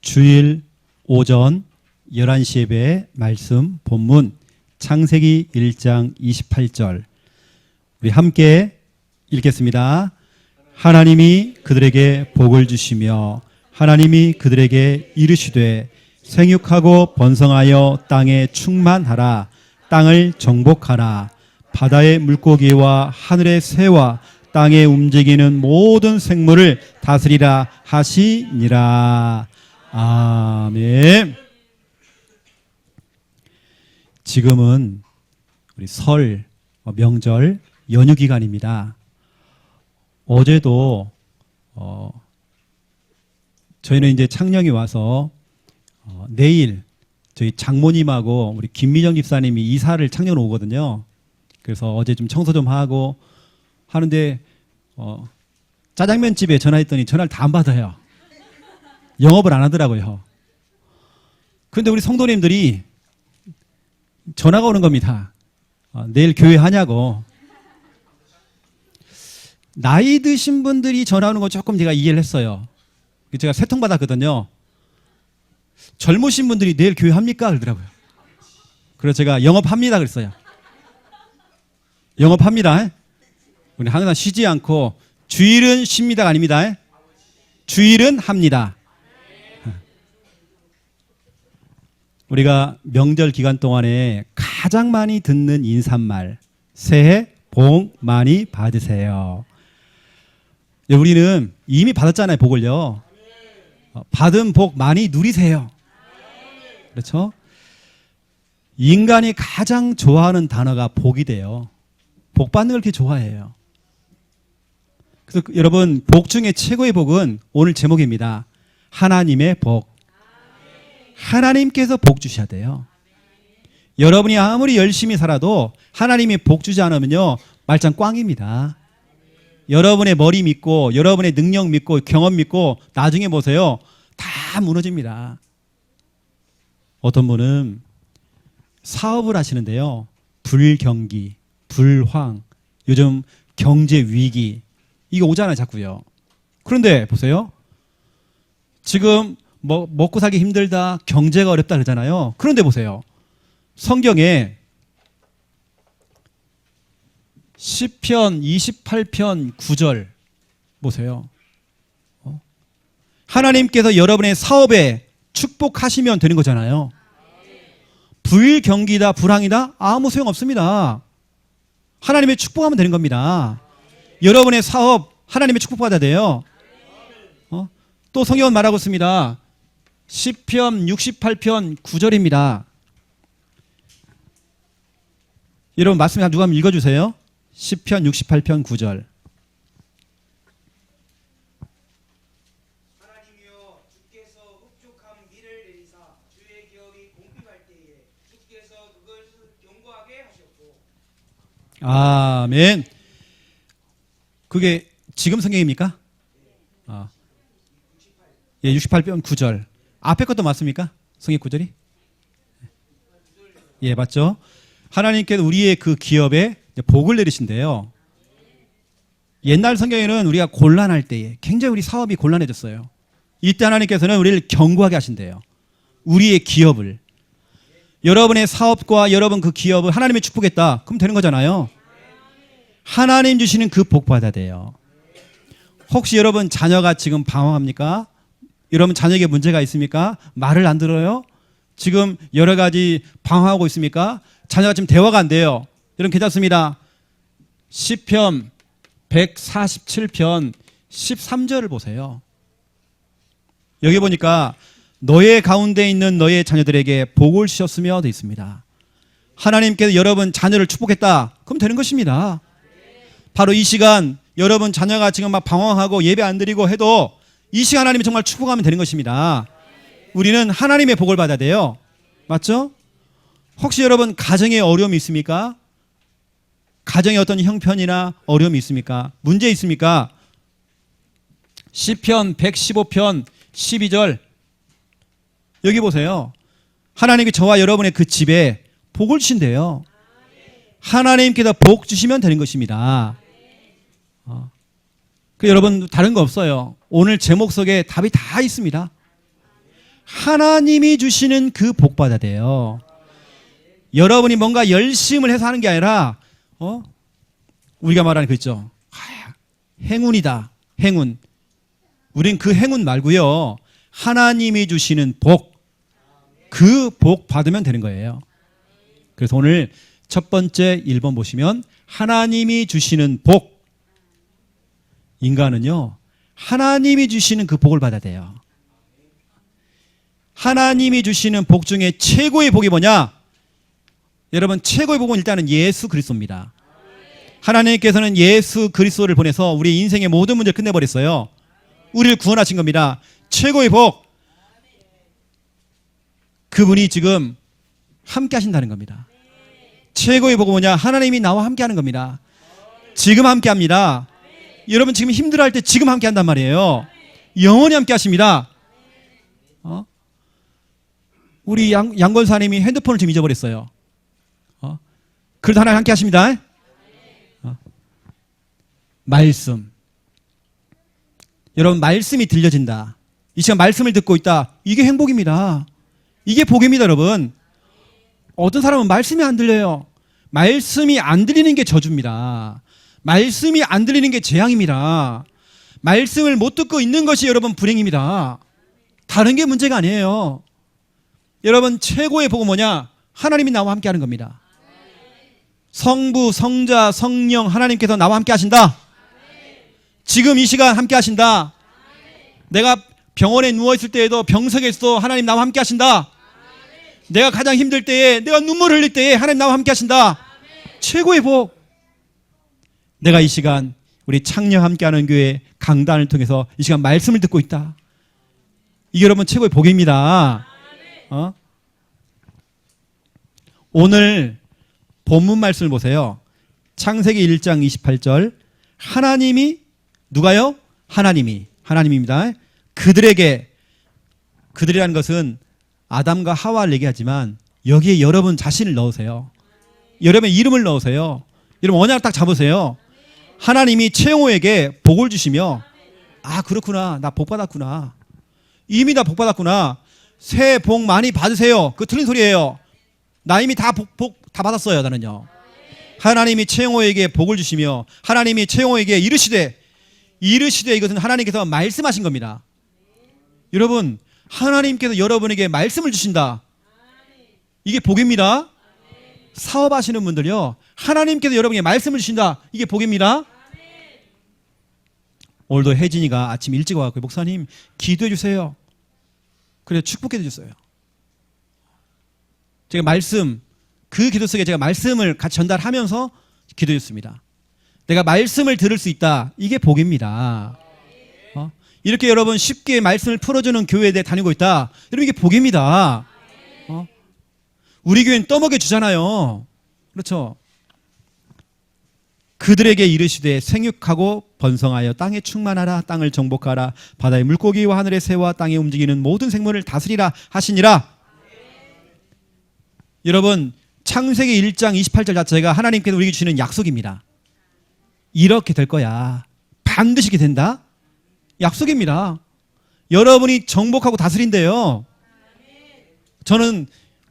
주일 오전 11시 예배 말씀 본문 창세기 1장 28절 우리 함께 읽겠습니다. 하나님이 그들에게 복을 주시며 하나님이 그들에게 이르시되 생육하고 번성하여 땅에 충만하라. 땅을 정복하라. 바다의 물고기와 하늘의 새와 땅에 움직이는 모든 생물을 다스리라 하시니라. 아멘. 지금은 우리 설, 명절, 연휴 기간입니다. 어제도 저희는 이제 창녕이 와서 내일 저희 장모님하고 우리 김미정 집사님이 이사를 창녕으로 오거든요. 그래서 어제 좀 청소 좀 하고 하는데 짜장면 집에 전화했더니 전화를 다 안 받아요. 영업을 안 하더라고요. 그런데 우리 성도님들이 전화가 오는 겁니다. 내일 교회 하냐고. 나이 드신 분들이 전화 오는 거 조금 제가 이해를 했어요. 제가 세 통 받았거든요. 젊으신 분들이 내일 교회 합니까? 그러더라고요. 그래서 제가 영업합니다 그랬어요. 영업합니다. 우리 항상 쉬지 않고 주일은 쉽니다가 아닙니다. 주일은 합니다. 우리가 명절 기간 동안에 가장 많이 듣는 인사말, 새해 복 많이 받으세요. 우리는 이미 받았잖아요, 복을요. 받은 복 많이 누리세요. 그렇죠? 인간이 가장 좋아하는 단어가 복이 돼요. 복 받는 걸 그렇게 좋아해요. 그래서 여러분, 복 중에 최고의 복은 오늘 제목입니다. 하나님의 복. 하나님께서 복 주셔야 돼요. 여러분이 아무리 열심히 살아도 하나님이 복 주지 않으면요, 말짱 꽝입니다. 여러분의 머리 믿고 여러분의 능력 믿고 경험 믿고 나중에 보세요. 다 무너집니다. 어떤 분은 사업을 하시는데요. 불경기, 불황, 요즘 경제 위기 이거 오잖아요, 자꾸요. 그런데 보세요. 지금 먹고 살기 힘들다, 경제가 어렵다 그러잖아요. 그런데 보세요. 성경에 시편 28편 9절 보세요. 하나님께서 여러분의 사업에 축복하시면 되는 거잖아요. 불경기다, 불황이다? 아무 소용없습니다. 하나님의 축복하면 되는 겁니다. 여러분의 사업 하나님의 축복받아야 돼요. 또 성경은 말하고 있습니다. 시편 68편 9절입니다. 여러분 말씀 누가 한번 읽어주세요. 시편 68편 9절. 하나님이여 주께서 흡족한 비를 내리사 주의 기업이 공핍할 때에 주께서 그것을 견고하게 하셨고. 아멘. 그게 지금 성경입니까? 예, 68편 9절. 앞에 것도 맞습니까? 성경 9절이? 예, 맞죠? 하나님께서 우리의 그 기업에 복을 내리신대요. 옛날 성경에는 우리가 곤란할 때에 굉장히 우리 사업이 곤란해졌어요. 이때 하나님께서는 우리를 견고하게 하신대요. 우리의 기업을. 여러분의 사업과 여러분 그 기업을 하나님이 축복했다. 그럼 되는 거잖아요. 하나님 주시는 그 복 받아야 돼요. 혹시 여러분 자녀가 지금 방황합니까? 여러분 자녀에게 문제가 있습니까? 말을 안 들어요? 지금 여러 가지 방황하고 있습니까? 자녀가 지금 대화가 안 돼요. 여러분 괜찮습니다. 시편 147편 13절을 보세요. 여기 보니까 너의 가운데 있는 너의 자녀들에게 복을 주셨으며 되어 있습니다. 하나님께서 여러분 자녀를 축복했다. 그럼 되는 것입니다. 바로 이 시간 여러분 자녀가 지금 막 방황하고 예배 안 드리고 해도 이 시간 하나님이 정말 축복하면 되는 것입니다. 우리는 하나님의 복을 받아야 돼요. 맞죠? 혹시 여러분 가정에 어려움이 있습니까? 가정에 어떤 형편이나 어려움이 있습니까? 문제 있습니까? 시편 115편 12절 여기 보세요. 하나님이 저와 여러분의 그 집에 복을 주신대요. 하나님께서 복 주시면 되는 것입니다. 여러분 다른 거 없어요. 오늘 제목 속에 답이 다 있습니다. 하나님이 주시는 그 복 받아야 돼요. 여러분이 뭔가 열심을 해서 하는 게 아니라 우리가 말하는 거 있죠. 행운이다. 행운. 우린 그 행운 말고요. 하나님이 주시는 복. 그 복 받으면 되는 거예요. 그래서 오늘 첫 번째 1번 보시면 하나님이 주시는 복. 인간은요. 하나님이 주시는 그 복을 받아야 돼요. 하나님이 주시는 복 중에 최고의 복이 뭐냐? 여러분 최고의 복은 일단은 예수 그리스도입니다. 하나님께서는 예수 그리스도를 보내서 우리 인생의 모든 문제를 끝내버렸어요. 우리를 구원하신 겁니다. 최고의 복. 그분이 지금 함께 하신다는 겁니다. 최고의 복은 뭐냐? 하나님이 나와 함께 하는 겁니다. 지금 함께 합니다. 여러분 지금 힘들어할 때 지금 함께 한단 말이에요. 영원히 함께 하십니다. 우리 양권사님이 핸드폰을 지금 잊어버렸어요. 그래도 하나님 함께 하십니다. 말씀. 여러분 말씀이 들려진다. 이 시간 말씀을 듣고 있다. 이게 행복입니다. 이게 복입니다, 여러분. 어떤 사람은 말씀이 안 들려요. 말씀이 안 들리는 게 저주입니다. 말씀이 안 들리는 게 재앙입니다. 말씀을 못 듣고 있는 것이 여러분 불행입니다. 다른 게 문제가 아니에요. 여러분 최고의 복은 뭐냐? 하나님이 나와 함께 하는 겁니다. 성부, 성자, 성령 하나님께서 나와 함께 하신다. 지금 이 시간 함께 하신다. 내가 병원에 누워있을 때에도 병석에 있어도 하나님 나와 함께 하신다. 내가 가장 힘들 때에, 내가 눈물 흘릴 때에 하나님 나와 함께 하신다. 최고의 복. 내가 이 시간 우리 창녀 함께하는 교회 강단을 통해서 이 시간 말씀을 듣고 있다. 이게 여러분 최고의 복입니다. 오늘 본문 말씀을 보세요. 창세기 1장 28절. 하나님이 누가요? 하나님입니다. 그들이라는 것은 아담과 하와를 얘기하지만 여기에 여러분 자신을 넣으세요. 여러분의 이름을 넣으세요. 여러분 언약을 딱 잡으세요. 하나님이 최영호에게 복을 주시며 그렇구나. 나 복 받았구나. 이미 나 복 받았구나. 새해 복 많이 받으세요. 그거 틀린 소리예요. 나 이미 다 복 다 받았어요. 나는요. 하나님이 최영호에게 복을 주시며 하나님이 최영호에게 이르시되 이것은 하나님께서 말씀하신 겁니다. 여러분 하나님께서 여러분에게 말씀을 주신다. 이게 복입니다. 사업하시는 분들요. 하나님께서 여러분에게 말씀을 주신다. 이게 복입니다. 오늘도 혜진이가 아침 일찍 와서 목사님 기도해 주세요. 그래 축복해 주셨어요. 제가 그 기도 속에 제가 말씀을 같이 전달하면서 기도해 줬습니다. 내가 말씀을 들을 수 있다. 이게 복입니다. 이렇게 여러분 쉽게 말씀을 풀어주는 교회에 대해 다니고 있다. 여러분 이게 복입니다. 우리 교회는 떠먹여 주잖아요. 그렇죠? 그들에게 이르시되 생육하고 번성하여 땅에 충만하라. 땅을 정복하라. 바다의 물고기와 하늘의 새와 땅에 움직이는 모든 생물을 다스리라 하시니라. 여러분 창세기 1장 28절 자체가 하나님께서 우리에게 주시는 약속입니다. 이렇게 될 거야. 반드시 이렇게 된다. 약속입니다. 여러분이 정복하고 다스린대요. 저는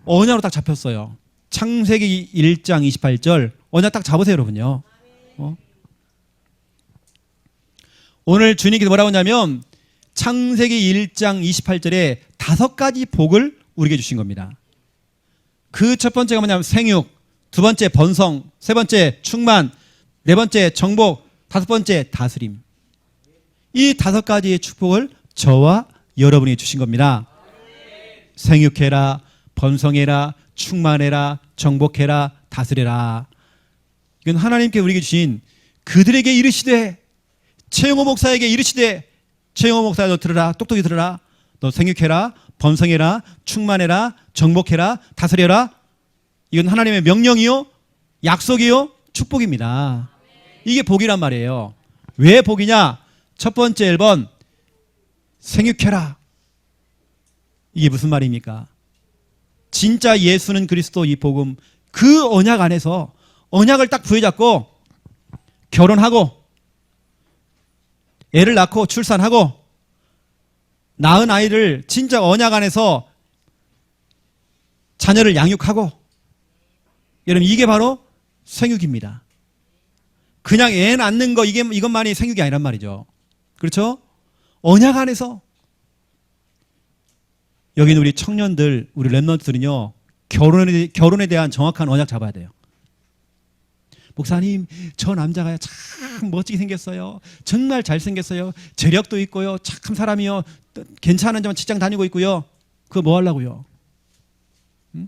언약으로 딱 잡혔어요. 창세기 1장 28절 언약 딱 잡으세요, 여러분요. 오늘 주님께서 뭐라고 하냐면 창세기 1장 28절에 5가지 복을 우리에게 주신 겁니다. 그 첫 번째가 뭐냐면 생육, 두 번째 번성, 세 번째 충만, 네 번째 정복, 다섯 번째 다스림. 이 5가지의 축복을 저와 여러분이 주신 겁니다. 생육해라, 번성해라, 충만해라, 정복해라, 다스려라. 이건 하나님께 우리에게 주신 그들에게 이르시되 최영호 목사에게 이르시되 최영호 목사 너 들으라. 똑똑히 들으라. 너 생육해라, 번성해라, 충만해라, 정복해라, 다스려라. 이건 하나님의 명령이요, 약속이요, 축복입니다. 이게 복이란 말이에요. 왜 복이냐? 첫 번째 1번 생육해라. 이게 무슨 말입니까? 진짜 예수는 그리스도 이 복음 그 언약 안에서 언약을 딱 부여잡고 결혼하고 애를 낳고 출산하고 낳은 아이를 진짜 언약 안에서 자녀를 양육하고, 여러분 이게 바로 생육입니다. 그냥 애 낳는 거 이것만이 생육이 아니란 말이죠. 그렇죠? 언약 안에서. 여기는 우리 청년들, 우리 랩런트들은요, 결혼에 대한 정확한 언약 잡아야 돼요. 목사님, 저 남자가 참 멋지게 생겼어요. 정말 잘생겼어요. 재력도 있고요. 참 사람이요. 괜찮은 점 직장 다니고 있고요. 그거 뭐 하려고요? 응?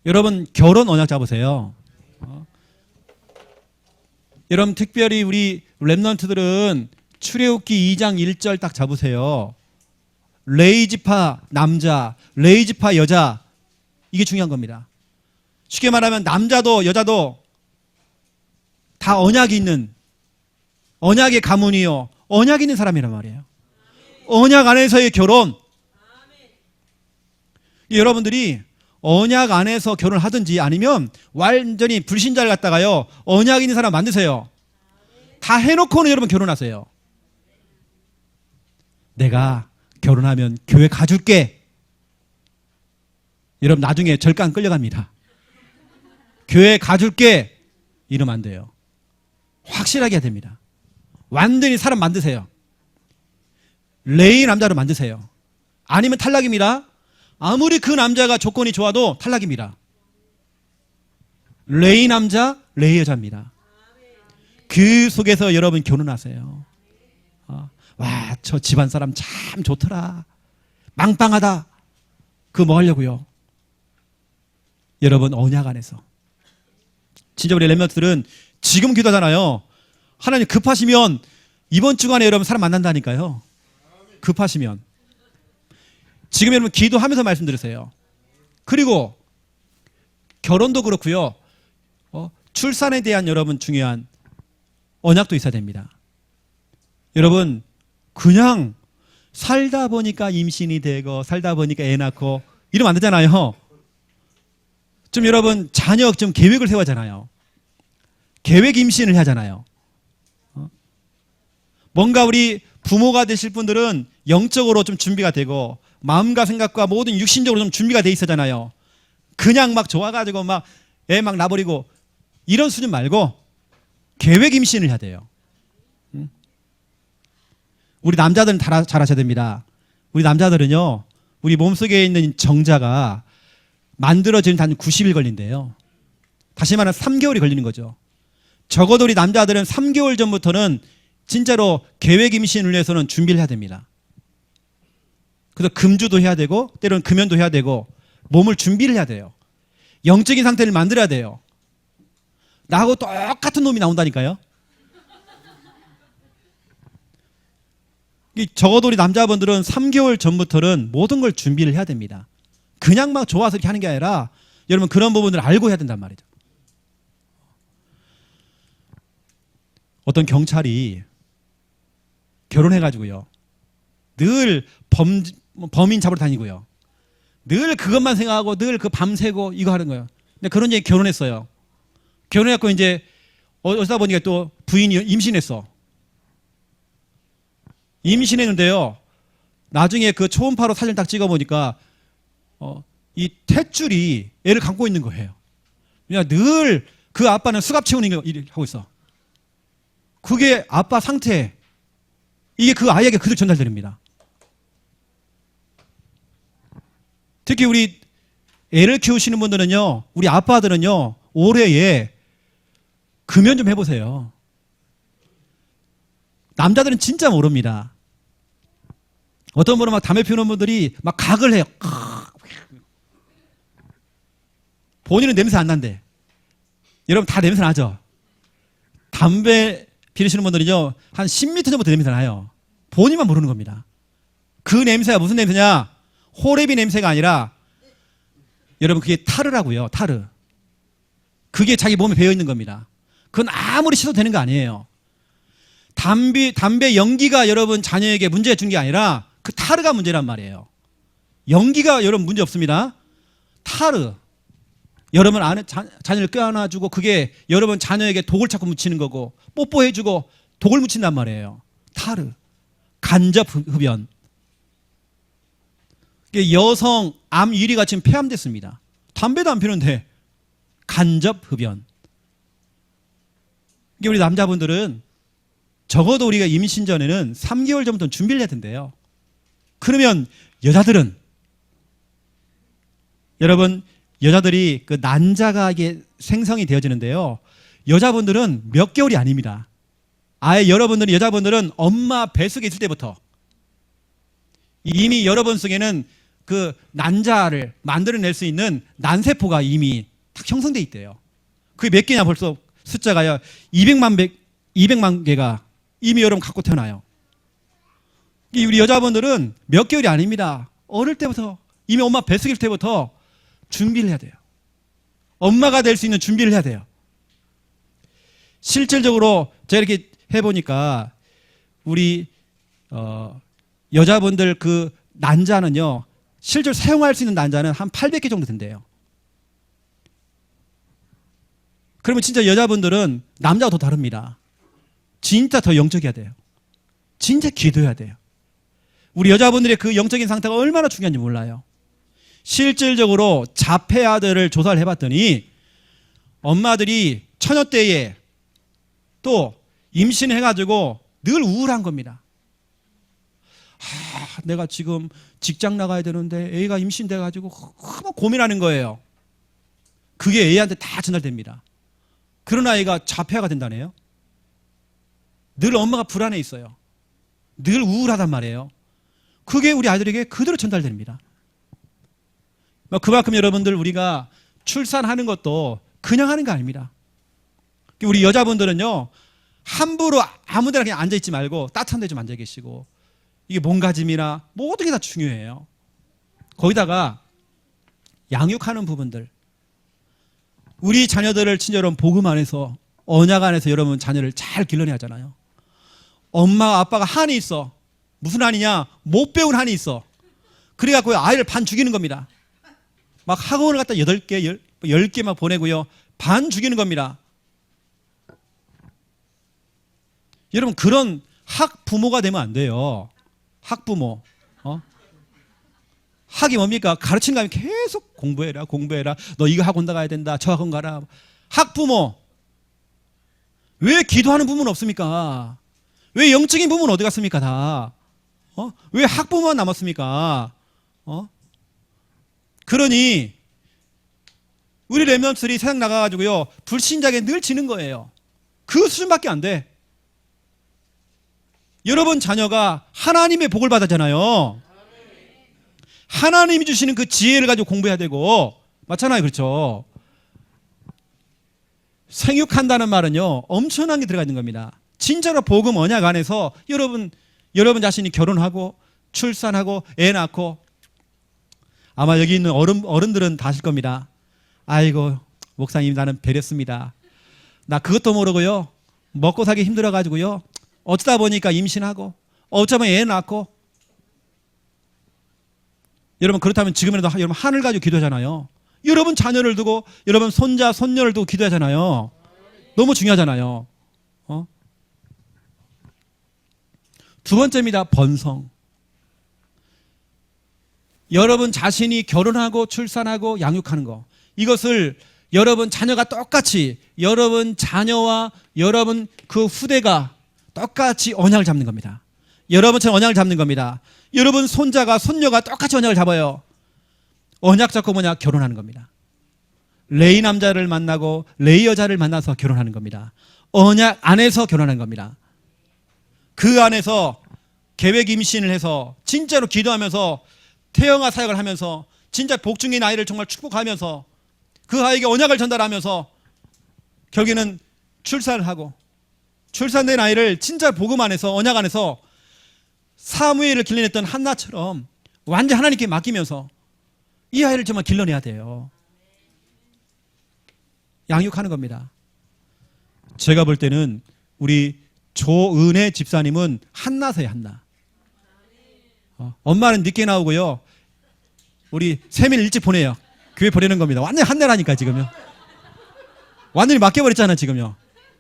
여러분 결혼 언약 잡으세요. 여러분 특별히 우리 랩런트들은 출애굽기 2장 1절 딱 잡으세요. 레이지파 남자, 레이지파 여자, 이게 중요한 겁니다. 쉽게 말하면 남자도 여자도 다 언약이 있는, 언약의 가문이요, 언약이 있는 사람이란 말이에요. 언약 안에서의 결혼. 여러분들이 언약 안에서 결혼을 하든지 아니면 완전히 불신자를 갖다가요, 언약 있는 사람 만드세요. 다 해놓고는 여러분 결혼하세요. 내가 결혼하면 교회 가줄게. 여러분 나중에 절간 끌려갑니다. 교회 가줄게 이러면 안 돼요. 확실하게 해야 됩니다. 완전히 사람 만드세요. 레이 남자로 만드세요. 아니면 탈락입니다. 아무리 그 남자가 조건이 좋아도 탈락입니다. 레이 남자, 레이 여자입니다. 그 속에서 여러분 결혼하세요. 와, 저 집안 사람 참 좋더라. 망빵하다. 그거 뭐 하려고요? 여러분 언약 안에서. 진짜 우리 렘넌트들은 지금 기도하잖아요. 하나님 급하시면 이번 주간에 여러분 사람 만난다니까요. 급하시면. 지금 여러분 기도하면서 말씀드리세요. 그리고 결혼도 그렇고요. 출산에 대한 여러분 중요한 언약도 있어야 됩니다. 여러분 그냥 살다 보니까 임신이 되고 살다 보니까 애 낳고 이러면 안 되잖아요. 좀 여러분 자녀 좀 계획을 세워야잖아요. 계획 임신을 하잖아요. 뭔가 우리 부모가 되실 분들은 영적으로 좀 준비가 되고 마음과 생각과 모든 육신적으로 좀 준비가 돼 있었잖아요. 그냥 막 좋아가지고 막 애 막 낳아버리고 이런 수준 말고 계획 임신을 해야 돼요. 우리 남자들은 잘 하셔야 됩니다. 우리 남자들은요, 우리 몸속에 있는 정자가 만들어지는 단 90일 걸린대요. 다시 말하면 3개월이 걸리는 거죠. 적어도 우리 남자들은 3개월 전부터는 진짜로 계획 임신을 위해서는 준비를 해야 됩니다. 그래서 금주도 해야 되고 때로는 금연도 해야 되고 몸을 준비를 해야 돼요. 영적인 상태를 만들어야 돼요. 나하고 똑같은 놈이 나온다니까요. 적어도 우리 남자분들은 3개월 전부터는 모든 걸 준비를 해야 됩니다. 그냥 막 좋아서 이렇게 하는 게 아니라 여러분 그런 부분들을 알고 해야 된단 말이죠. 어떤 경찰이 결혼해가지고요, 늘 범인 잡으러 다니고요, 늘 그것만 생각하고 늘 그 밤새고 이거 하는 거예요. 근데 그런 얘기 결혼했어요. 결혼해갖고 이제 어디다 보니까 또 부인이 임신했어. 임신했는데요, 나중에 그 초음파로 사진 딱 찍어보니까 이 탯줄이 애를 감고 있는 거예요. 그냥 늘 그 아빠는 수갑 채우는 일을 하고 있어. 그게 아빠 상태, 이게 그 아이에게 그대로 전달됩니다. 특히 우리 애를 키우시는 분들은요, 우리 아빠들은요, 올해에 금연 좀 해보세요. 남자들은 진짜 모릅니다. 어떤 분은 막 담배 피우는 분들이 막 각을 해요. 본인은 냄새 안 난대. 여러분 다 냄새 나죠? 담배 피우시는 분들은요, 한 10m 전부터 냄새 나요. 본인만 모르는 겁니다. 그 냄새가 무슨 냄새냐? 호레비 냄새가 아니라 여러분 그게 타르라고요. 타르. 그게 자기 몸에 배어 있는 겁니다. 그건 아무리 씻어도 되는 거 아니에요. 담배 연기가 여러분 자녀에게 문제 준 게 아니라 그 타르가 문제란 말이에요. 연기가 여러분 문제 없습니다. 타르. 여러분 안에 자녀를 껴안아주고 그게 여러분 자녀에게 독을 자꾸 묻히는 거고 뽀뽀해주고 독을 묻힌단 말이에요. 타르. 간접 흡연. 여성 암 1위가 지금 폐암됐습니다. 담배도 안 피우는데 간접 흡연. 이게 우리 남자분들은 적어도 우리가 임신 전에는 3개월 전부터 준비를 해야 된대요. 그러면 여자들은, 여러분, 여자들이 그 난자가 이게 생성이 되어지는데요. 여자분들은 몇 개월이 아닙니다. 아예 여자분들은 엄마 뱃속에 있을 때부터 이미 여러분 속에는 그 난자를 만들어낼 수 있는 난세포가 이미 딱 형성돼 있대요. 그게 몇 개냐 벌써 숫자가요. 200만 개가 이미 여러분 갖고 태어나요. 우리 여자분들은 몇 개월이 아닙니다. 어릴 때부터 이미 엄마 뱃속일 때부터 준비를 해야 돼요. 엄마가 될 수 있는 준비를 해야 돼요. 실질적으로 제가 이렇게 해보니까 우리 여자분들 그 난자는요, 실제로 사용할 수 있는 난자는 한 800개 정도 된대요. 그러면 진짜 여자분들은 남자와 더 다릅니다. 진짜 더 영적이어야 돼요. 진짜 기도해야 돼요. 우리 여자분들의 그 영적인 상태가 얼마나 중요한지 몰라요. 실질적으로 자폐아들을 조사를 해봤더니 엄마들이 처녀 때에 또 임신해가지고 늘 우울한 겁니다. 내가 지금 직장 나가야 되는데 애가 임신돼가지고 막 고민하는 거예요. 그게 애한테 다 전달됩니다. 그런 아이가 자폐아가 된다네요. 늘 엄마가 불안해 있어요. 늘 우울하단 말이에요. 그게 우리 아이들에게 그대로 전달됩니다. 그만큼 여러분들 우리가 출산하는 것도 그냥 하는 거 아닙니다. 우리 여자분들은요, 함부로 아무 데나 그냥 앉아있지 말고 따뜻한 데 좀 앉아 계시고, 이게 몸가짐이나 모든 게 다 중요해요. 거기다가 양육하는 부분들, 우리 자녀들을 진짜 여러분 복음 안에서, 언약 안에서 여러분 자녀를 잘 길러내야 하잖아요. 엄마 아빠가 한이 있어. 무슨 한이냐? 못 배운 한이 있어. 그래갖고 아이를 반 죽이는 겁니다. 막 학원을 갖다 8개, 10개 막 보내고요. 반 죽이는 겁니다. 여러분, 그런 학부모가 되면 안 돼요. 학부모. 학이 뭡니까? 가르치는 거 하면 계속 공부해라. 너 이거 학원 나가야 된다. 저 학원 가라. 학부모. 왜 기도하는 부모는 없습니까? 왜 영적인 부모는 어디 갔습니까? 다. 왜 학부모만 남았습니까? 그러니 우리 렘넌트들이 세상 나가가지고요, 불신자에게 늘 지는 거예요. 그 수준밖에 안 돼. 여러분 자녀가 하나님의 복을 받았잖아요. 하나님이 주시는 그 지혜를 가지고 공부해야 되고, 맞잖아요. 그렇죠? 생육한다는 말은요, 엄청난 게 들어가 있는 겁니다. 진짜로 복음 언약 안에서 여러분 자신이 결혼하고 출산하고 애 낳고, 아마 여기 있는 어른들은 다 아실 겁니다. 아이고 목사님, 나는 배렸습니다. 나 그것도 모르고요, 먹고 살기 힘들어가지고요, 어쩌다 보니까 임신하고 어쩌면 애 낳고. 여러분, 그렇다면 지금이라도 여러분 하늘 가지고 기도하잖아요. 여러분 자녀를 두고, 여러분 손자 손녀를 두고 기도하잖아요. 너무 중요하잖아요. 두 번째입니다. 번성. 여러분 자신이 결혼하고 출산하고 양육하는 거, 이것을 여러분 자녀가 똑같이, 여러분 자녀와 여러분 그 후대가 똑같이 언약을 잡는 겁니다. 여러분처럼 언약을 잡는 겁니다. 여러분 손자가 손녀가 똑같이 언약을 잡아요. 언약 잡고 뭐냐? 결혼하는 겁니다. 레이 남자를 만나고 레이 여자를 만나서 결혼하는 겁니다. 언약 안에서 결혼하는 겁니다. 그 안에서 계획 임신을 해서 진짜로 기도하면서 태영아 사역을 하면서 진짜 복중인 아이를 정말 축복하면서 그 아이에게 언약을 전달하면서 결국에는 출산을 하고, 출산된 아이를 진짜 복음 안에서, 언약 안에서 사무엘을 길러냈던 한나처럼 완전 하나님께 맡기면서 이 아이를 정말 길러내야 돼요. 양육하는 겁니다. 제가 볼 때는 우리 조은혜 집사님은 한나세요. 한나. 엄마는 늦게 나오고요, 우리 세민 일찍 보내요. 교회 보내는 겁니다. 완전히 한나라니까 지금요. 완전히 맡겨버렸잖아 지금요.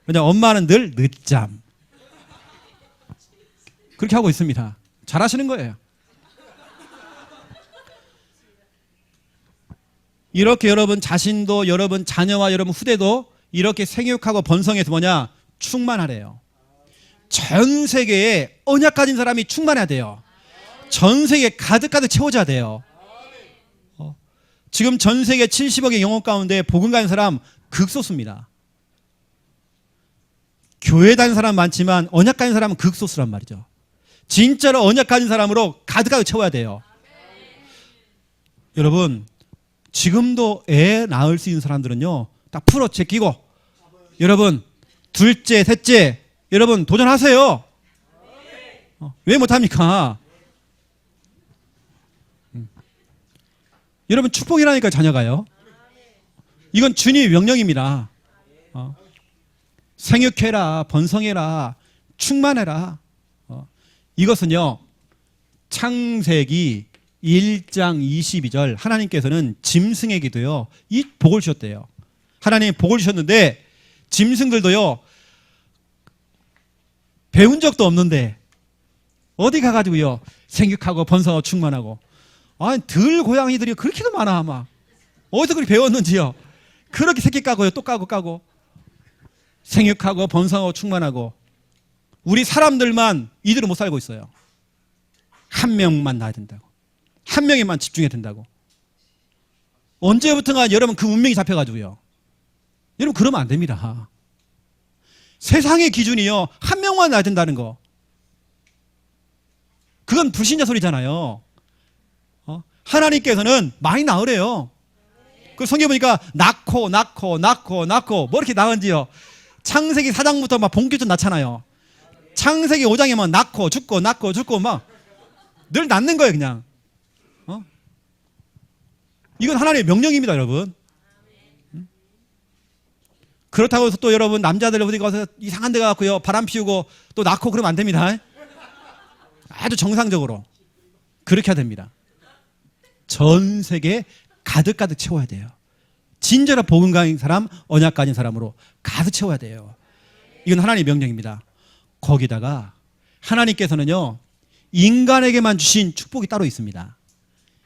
왜냐면 엄마는 늘 늦잠. 그렇게 하고 있습니다. 잘하시는 거예요. 이렇게 여러분 자신도 여러분 자녀와 여러분 후대도 이렇게 생육하고 번성해서 뭐냐? 충만하래요. 전 세계에 언약 가진 사람이 충만해야 돼요. 전 세계 가득가득 채워져야 돼요. 지금 전 세계 70억의 영혼 가운데 복음 가진 사람 극소수입니다. 교회 다니는 사람 많지만 언약 가진 사람은 극소수란 말이죠. 진짜로 언약 가진 사람으로 가득가득 채워야 돼요. 여러분 지금도 애 낳을 수 있는 사람들은요 딱 풀어 제끼고 여러분 둘째 셋째 여러분 도전하세요. 왜 못합니까? 여러분 축복이라니까 자녀가요. 이건 주님의 명령입니다. 생육해라 번성해라 충만해라. 이것은요 창세기 1장 22절 하나님께서는 짐승에게도요 이 복을 주셨대요. 하나님 복을 주셨는데 짐승들도요 배운 적도 없는데 어디 가가지고요 생육하고 번성하고 충만하고 아니 들 고양이들이 그렇게도 많아. 아마 어디서 그렇게 배웠는지요. 그렇게 새끼 까고요 또 까고 생육하고 번성하고 충만하고 우리 사람들만 이대로 못 살고 있어요. 한 명만 낳아야 된다고 한 명에만 집중해야 된다고. 언제부턴가 여러분 그 운명이 잡혀가지고요 여러분 그러면 안 됩니다. 세상의 기준이요 한 명만 낳아야 된다는 거 그건 불신자 소리잖아요. 하나님께서는 많이 낳으래요. 그 성경 보니까 낳고 뭐 이렇게 낳은지요. 창세기 4장부터 막 본격적으로 낳잖아요. 창세기 5장에만 낳고 죽고 막 늘 낳는 거예요 그냥. 이건 하나님의 명령입니다 여러분. 그렇다고 해서 또 여러분 남자들 어디 가서 이상한 데 가고요 바람 피우고 또 낳고 그러면 안 됩니다. 아주 정상적으로 그렇게 해야 됩니다. 전 세계 가득가득 채워야 돼요. 진짜로 복음 가진 사람 언약 가진 사람으로 가득 채워야 돼요. 이건 하나님의 명령입니다. 거기다가 하나님께서는요 인간에게만 주신 축복이 따로 있습니다.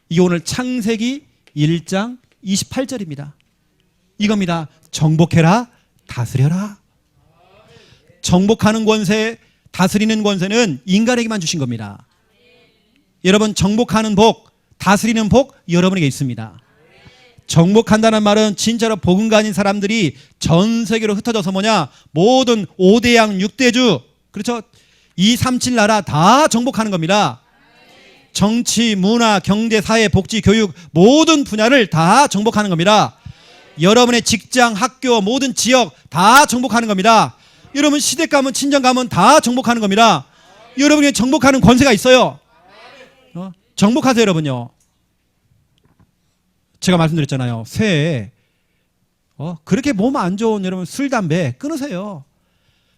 이게 오늘 창세기 1장 28절입니다. 이겁니다. 정복해라 다스려라. 정복하는 권세 다스리는 권세는 인간에게만 주신 겁니다. 여러분 정복하는 복 다스리는 복 여러분에게 있습니다. 정복한다는 말은 진짜로 복음 가진 사람들이 전 세계로 흩어져서 뭐냐 모든 5대양 6대주 그렇죠 237 나라 다 정복하는 겁니다. 정치, 문화, 경제, 사회, 복지, 교육 모든 분야를 다 정복하는 겁니다. 여러분의 직장, 학교, 모든 지역 다 정복하는 겁니다. 여러분 시댁 가면 친정 가면 다 정복하는 겁니다. 여러분이 정복하는 권세가 있어요. 정복하세요 여러분요. 제가 말씀드렸잖아요. 새해 그렇게 몸 안 좋은 여러분 술, 담배 끊으세요.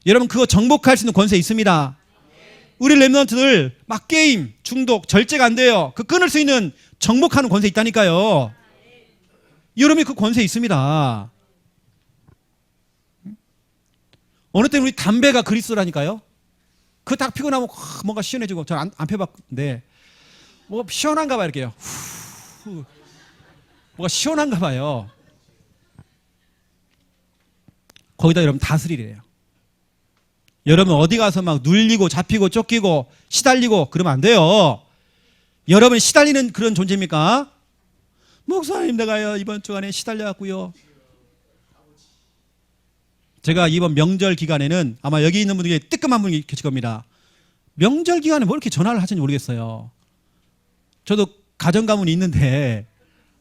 여러분 그거 정복할 수 있는 권세 있습니다. 우리 랩런트들 막 게임, 중독, 절제가 안 돼요. 그 끊을 수 있는 정복하는 권세 있다니까요. 여러분이 그 권세 있습니다. 어느 때 우리 담배가 그리스도라니까요. 그거 딱 피고 나면 뭔가 시원해지고 저는 안 펴봤는데 뭐 시원한가 봐요. 이렇게요. 뭐가 시원한가 봐요. 거기다 여러분 다스리래요. 여러분 어디 가서 막 눌리고 잡히고 쫓기고 시달리고 그러면 안 돼요. 여러분 시달리는 그런 존재입니까? 목사님 내가요 이번 주간에 시달려갖고요. 제가 이번 명절 기간에는 아마 여기 있는 분들이 뜨끔한 분이 계실 겁니다. 명절 기간에 뭐 이렇게 전화를 하시는지 모르겠어요. 저도 가정 가문이 있는데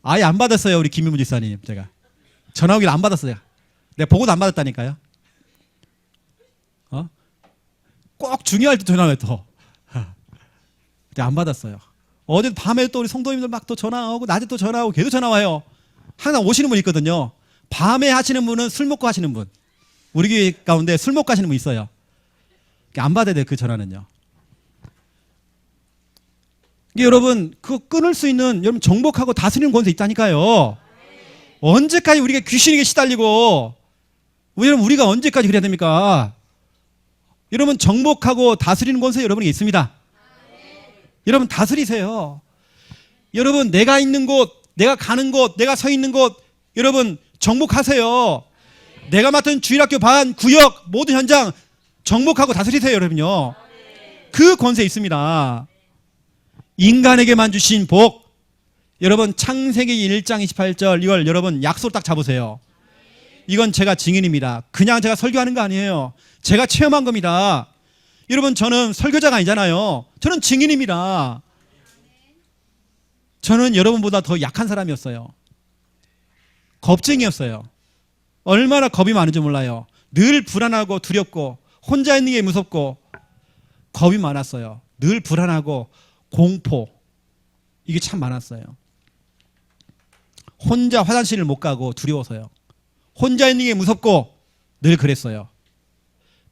아예 안 받았어요. 우리 김민무 지사님. 제가 전화 오기를 안 받았어요. 내가 보고도 안 받았다니까요. 꼭 중요할 때 전화를 또 안 받았어요. 어제 밤에 또 우리 성도님들 막 또 전화 오고 낮에 또 전화 오고 계속 전화 와요. 항상 오시는 분 있거든요. 밤에 하시는 분은 술 먹고 하시는 분. 우리 교회 가운데 술 먹고 하시는 분 있어요. 안 받아야 돼요. 그 전화는요. 여러분 그거 끊을 수 있는 여러분 정복하고 다스리는 권세 있다니까요. 언제까지 우리가 귀신에게 시달리고 여러분 우리가 언제까지 그래야 됩니까? 여러분 정복하고 다스리는 권세 여러분에게 있습니다. 여러분 다스리세요. 여러분 내가 있는 곳 내가 가는 곳, 내가 서 있는 곳, 여러분 정복하세요. 내가 맡은 주일학교 반, 구역, 모든 현장 정복하고 다스리세요, 여러분요. 그 권세 있습니다. 인간에게만 주신 복. 여러분 창세기 1장 28절 이걸 여러분 약속 딱 잡으세요. 이건 제가 증인입니다. 그냥 제가 설교하는 거 아니에요. 제가 체험한 겁니다. 여러분 저는 설교자가 아니잖아요. 저는 증인입니다. 저는 여러분보다 더 약한 사람이었어요. 겁쟁이였어요. 얼마나 겁이 많은지 몰라요. 늘 불안하고 두렵고 혼자 있는 게 무섭고 겁이 많았어요. 늘 불안하고 공포 이게 참 많았어요. 혼자 화장실을 못 가고 두려워서요. 혼자 있는 게 무섭고 늘 그랬어요.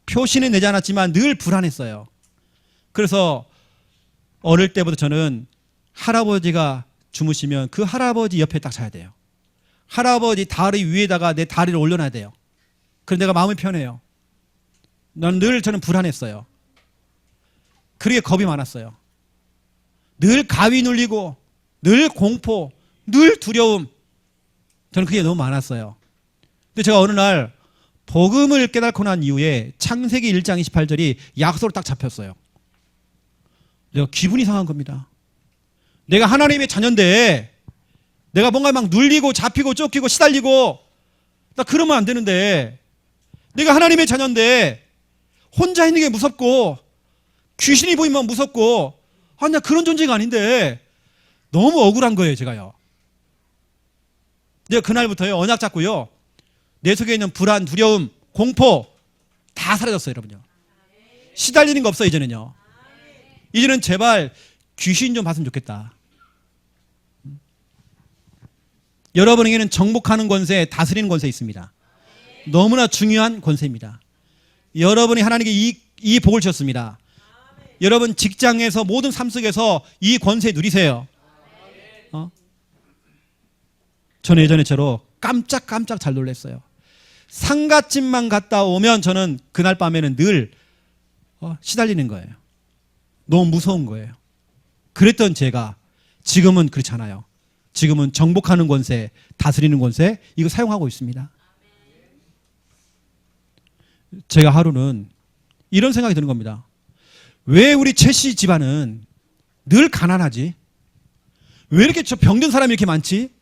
표시는 내지 않았지만 늘 불안했어요. 그래서 어릴 때부터 저는 할아버지가 주무시면 그 할아버지 옆에 딱 자야 돼요. 할아버지 다리 위에다가 내 다리를 올려놔야 돼요. 그래서 내가 마음이 편해요. 저는 불안했어요. 그렇게 겁이 많았어요. 늘 가위 눌리고 늘 공포, 늘 두려움. 저는 그게 너무 많았어요. 근데 제가 어느 날 복음을 깨닫고 난 이후에 창세기 1장 28절이 약속으로 딱 잡혔어요. 내가 기분이 상한 겁니다. 내가 하나님의 자녀인데 내가 뭔가 막 눌리고 잡히고 쫓기고 시달리고 나 그러면 안 되는데 내가 하나님의 자녀인데 혼자 있는 게 무섭고 귀신이 보이면 무섭고 나 그런 존재가 아닌데 너무 억울한 거예요, 제가요. 내가 그날부터요 언약 잡고요 내 속에 있는 불안, 두려움, 공포 다 사라졌어요, 여러분요. 시달리는 거 없어요, 이제는요. 이제는 제발 귀신 좀 봤으면 좋겠다. 여러분에게는 정복하는 권세, 다스리는 권세 있습니다. 너무나 중요한 권세입니다. 여러분이 하나님께 이 복을 주셨습니다. 여러분 직장에서 모든 삶 속에서 이 권세 누리세요. 저는 예전에처럼 깜짝 잘 놀랐어요. 상갓집만 갔다 오면 저는 그날 밤에는 늘 시달리는 거예요. 너무 무서운 거예요. 그랬던 제가 지금은 그렇잖아요. 지금은 정복하는 권세, 다스리는 권세 이거 사용하고 있습니다. 제가 하루는 이런 생각이 드는 겁니다. 왜 우리 최씨 집안은 늘 가난하지? 왜 이렇게 저 병든 사람이 이렇게 많지?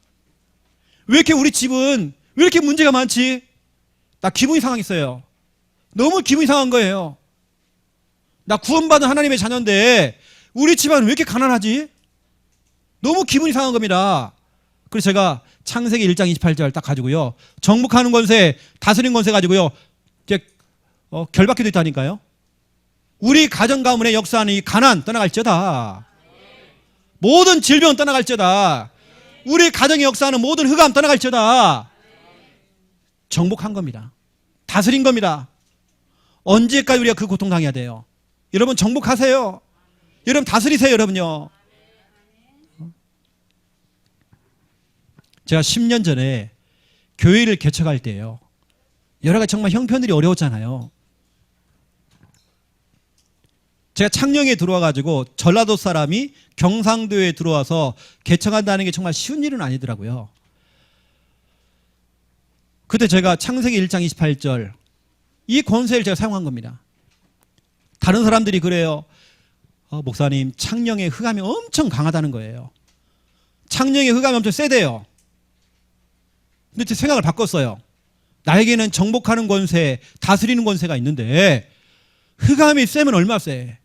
왜 이렇게 우리 집은 왜 이렇게 문제가 많지? 나 기분이 상했어요. 너무 기분이 상한 거예요. 나 구원받은 하나님의 자녀인데 우리 집안은 왜 이렇게 가난하지? 너무 기분이 상한 겁니다. 그래서 제가 창세기 1장 28절 딱 가지고요. 정복하는 권세, 다스리는 권세 가지고요. 이제 결박기도 있다니까요. 우리 가정 가문의 역사하는 이 가난 떠나갈지어다. 모든 질병 떠나갈지어다. 우리 가정의 역사하는 모든 흑암 떠나갈지어다. 정복한 겁니다. 다스린 겁니다. 언제까지 우리가 그 고통 당해야 돼요? 여러분 정복하세요. 여러분 다스리세요, 여러분요. 제가 10년 전에 교회를 개척할 때요. 여러 가지 정말 형편들이 어려웠잖아요. 제가 창녕에 들어와가지고 전라도 사람이 경상도에 들어와서 개척한다는 게 정말 쉬운 일은 아니더라고요. 그때 제가 창세기 1장 28절 이 권세를 제가 사용한 겁니다. 다른 사람들이 그래요. 목사님 창녕의 흑암이 엄청 강하다는 거예요. 창녕의 흑암이 엄청 세대요. 근데 제 생각을 바꿨어요. 나에게는 정복하는 권세, 다스리는 권세가 있는데 흑암이 세면 얼마나 세?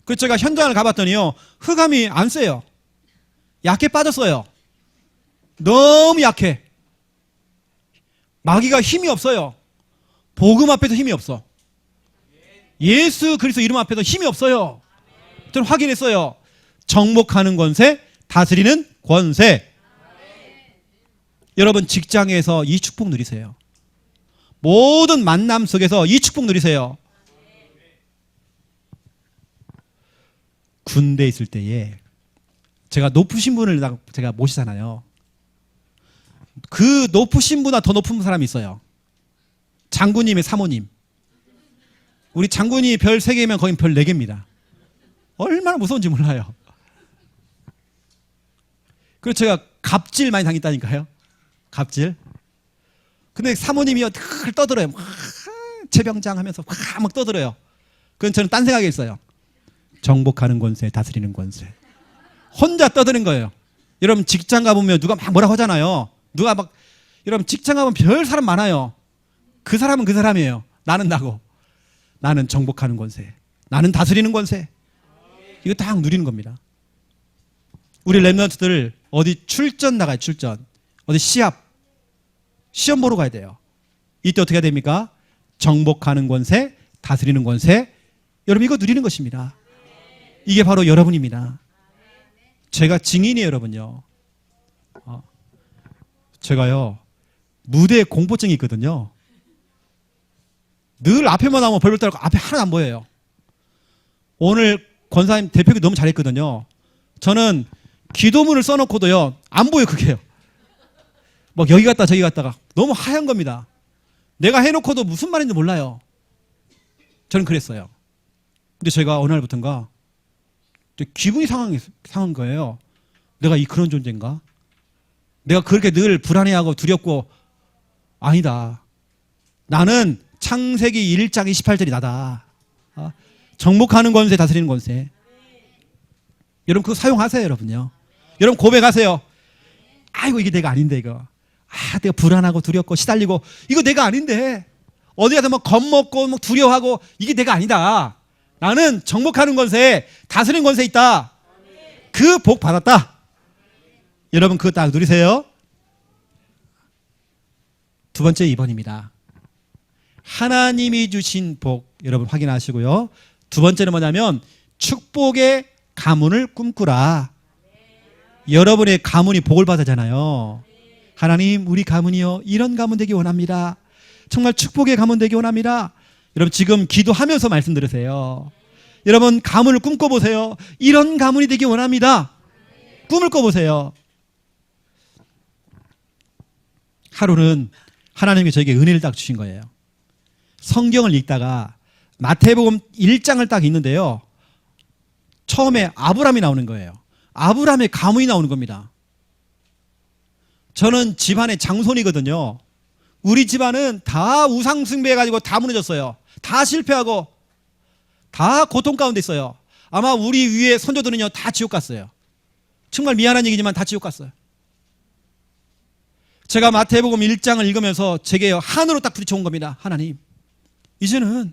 그래서 제가 현장을 가봤더니요. 흑암이 안 세요. 약해 빠졌어요. 너무 약해. 마귀가 힘이 없어요. 복음 앞에서 힘이 없어. 예수 그리스도 이름 앞에서 힘이 없어요. 저는 확인했어요. 정복하는 권세, 다스리는 권세. 여러분 직장에서 이 축복 누리세요. 모든 만남 속에서 이 축복 누리세요. 군대에 있을 때에 제가 높으신 분을 제가 모시잖아요. 그 높으신 분보다 더 높은 사람이 있어요. 장군님의 사모님. 우리 장군이 별 3개면 거긴 별 4개입니다. 얼마나 무서운지 몰라요. 그래서 제가 갑질 많이 당했다니까요. 갑질. 근데 사모님이요 늘 떠들어요. 막 재병장 하면서 막 떠들어요. 그건 저는 딴 생각이 있어요. 정복하는 권세, 다스리는 권세. 혼자 떠드는 거예요. 여러분 직장 가보면 누가 막 뭐라고 하잖아요. 누가 막 여러분 직장 가보면 별 사람 많아요. 그 사람은 그 사람이에요. 나는 나고. 나는 정복하는 권세. 나는 다스리는 권세. 이거 딱 누리는 겁니다. 우리 랩런트들 어디 출전 나가요. 출전. 어디 시험 보러 가야 돼요. 이때 어떻게 해야 됩니까? 정복하는 권세, 다스리는 권세. 여러분 이거 누리는 것입니다. 이게 바로 여러분입니다. 제가 증인이에요, 여러분요. 제가요 무대에 공포증이 있거든요. 늘 앞에만 나오면 벌벌 떨고 앞에 하나도 안 보여요. 오늘 권사님 대표기 너무 잘했거든요. 저는 기도문을 써놓고도요 안 보여 그게요. 막 여기 갔다 저기 갔다가 너무 하얀 겁니다. 내가 해놓고도 무슨 말인지 몰라요. 저는 그랬어요. 근데 제가 어느 날부터인가 기분이 상한 거예요. 내가 그런 존재인가? 내가 그렇게 늘 불안해하고 두렵고 아니다. 나는 창세기 1장 28절이 나다. 정복하는 권세, 다스리는 권세. 여러분 그거 사용하세요, 여러분요. 여러분 고백하세요. 아이고 이게 내가 아닌데 이거. 내가 불안하고 두렵고 시달리고 이거 내가 아닌데. 어디 가서 막 겁먹고 막 두려워하고 이게 내가 아니다. 나는 정복하는 권세, 다스리는 권세 있다. 그 복 받았다. 여러분 그거 딱 누리세요. 두 번째 2번입니다. 하나님이 주신 복 여러분 확인하시고요. 두 번째는 뭐냐면 축복의 가문을 꿈꾸라. 여러분의 가문이 복을 받았잖아요. 하나님 우리 가문이요 이런 가문 되기 원합니다. 정말 축복의 가문 되기 원합니다. 여러분 지금 기도하면서 말씀 들으세요. 여러분 가문을 꿈꿔보세요. 이런 가문이 되기 원합니다. 꿈을 꿔보세요. 하루는 하나님이 저에게 은혜를 딱 주신 거예요. 성경을 읽다가 마태복음 1장을 딱 읽는데요. 처음에 아브라함이 나오는 거예요. 아브라함의 가문이 나오는 겁니다. 저는 집안의 장손이거든요. 우리 집안은 다 우상 숭배해가지고 다 무너졌어요. 다 실패하고 다 고통 가운데 있어요. 아마 우리 위에 손자들은요 다 지옥 갔어요. 정말 미안한 얘기지만 다 지옥 갔어요. 제가 마태복음 1장을 읽으면서 제게 하늘로 딱 부딪혀온 겁니다. 하나님 이제는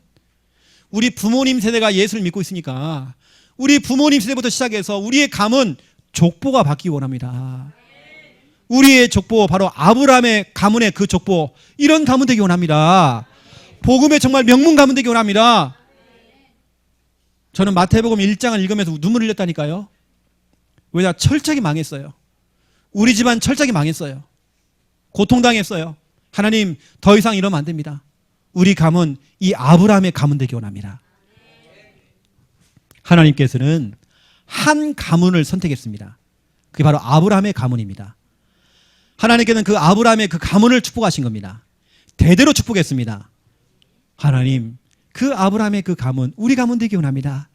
우리 부모님 세대가 예수를 믿고 있으니까 우리 부모님 세대부터 시작해서 우리의 가문 족보가 바뀌기 원합니다. 우리의 족보 바로 아브라함의 가문의 그 족보 이런 가문 되기 원합니다. 복음의 정말 명문 가문 되기 원합니다. 저는 마태복음 1장을 읽으면서 눈물을 흘렸다니까요. 왜냐 철저히 망했어요. 우리 집안 철저히 망했어요. 고통당했어요. 하나님 더 이상 이러면 안 됩니다. 우리 가문 이 아브라함의 가문 되기 원합니다. 하나님께서는 한 가문을 선택했습니다. 그게 바로 아브라함의 가문입니다. 하나님께서는 그 아브라함의 그 가문을 축복하신 겁니다. 대대로 축복했습니다. 하나님 그 아브라함의 그 가문 우리 가문 되기 원합니다.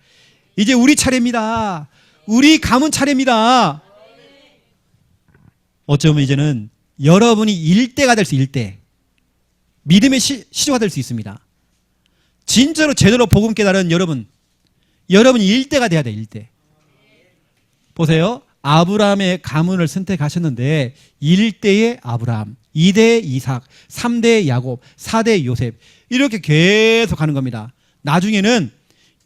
이제 우리 차례입니다. 우리 가문 차례입니다. 어쩌면 이제는 여러분이 일대가 될 수 일대 믿음의 시조가 될 수 있습니다. 진짜로 제대로 복음 깨달은 여러분이 일대가 돼야 돼. 일대. 보세요. 아브라함의 가문을 선택하셨는데 1대의 아브라함, 2대의 이삭, 3대의 야곱, 4대의 요셉 이렇게 계속 가는 겁니다. 나중에는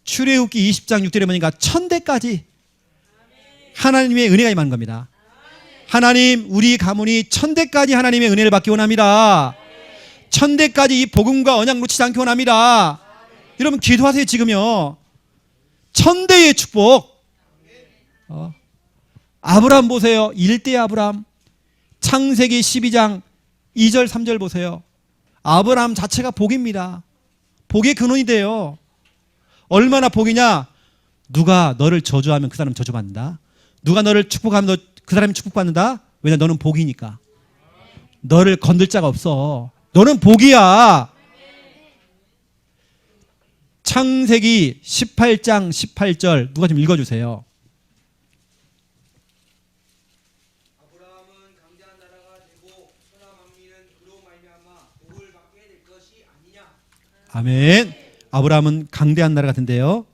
출애굽기 20장 6절에 보니까 1000대까지 하나님의 은혜가 임하는 겁니다. 하나님 우리 가문이 1000대까지 하나님의 은혜를 받기 원합니다. 1000대까지 이 복음과 언약 놓치지 않기 원합니다. 여러분 기도하세요. 지금요 1000대의 축복. 아브라함 보세요. 1대 아브라함. 창세기 12장 2절 3절 보세요. 아브라함 자체가 복입니다. 복의 근원이 돼요. 얼마나 복이냐. 누가 너를 저주하면 그 사람 저주받는다. 누가 너를 축복하면 그 사람이 축복받는다. 왜냐 너는 복이니까. 너를 건들 자가 없어. 너는 복이야. 창세기 18장 18절 누가 좀 읽어주세요. 아브라함은 아멘. 아브라함은 강대한 나라 같은데요.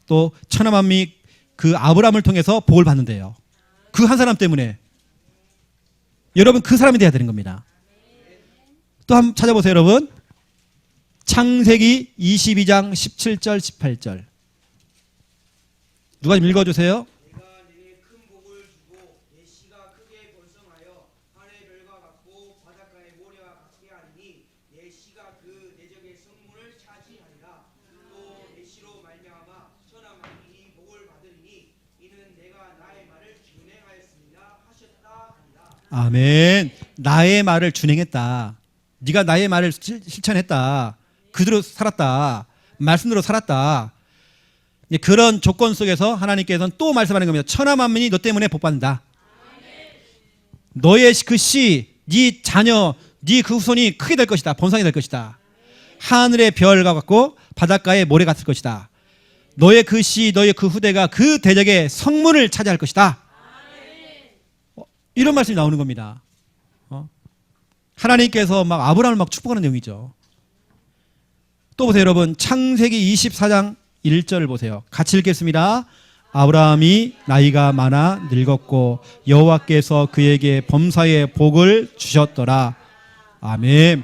또 천하 만민이 그 아브라함을 통해서 복을 받는데요. 그 한 사람 때문에. 여러분 그 사람이 돼야 되는 겁니다. 또 한번 찾아보세요, 여러분. 창세기 22장 17절 18절. 누가 좀 읽어주세요. 내가 내게 큰 복을 주고 내 씨가 크게 번성하여 하늘의 별과 같고 바닷가의 모래와 같게 하리니 내 씨가 그 대적의 성문을 차지하리라. 또 내 씨로 말미암아 천하 만민이 복을 받으리니 이는 내가 나의 말을 준행하였습니다 하셨다 하니라. 아멘. 나의 말을 준행했다. 네가 나의 말을 실천했다. 그대로 살았다. 말씀대로 살았다. 그런 조건 속에서 하나님께서는 또 말씀하는 겁니다. 천하 만민이 너 때문에 복 받는다. 너의 그 씨, 네 자녀, 네 그 후손이 크게 될 것이다. 번성이 될 것이다. 하늘의 별과 같고 바닷가의 모래 같을 것이다. 너의 그 씨, 너의 그 후대가 그 대적의 성문을 차지할 것이다. 이런 말씀이 나오는 겁니다. 하나님께서 막 아브라함을 막 축복하는 내용이죠. 또 보세요, 여러분. 창세기 24장 1절을 보세요. 같이 읽겠습니다. 아브라함이 나이가 많아 늙었고 여호와께서 그에게 범사의 복을 주셨더라. 아멘.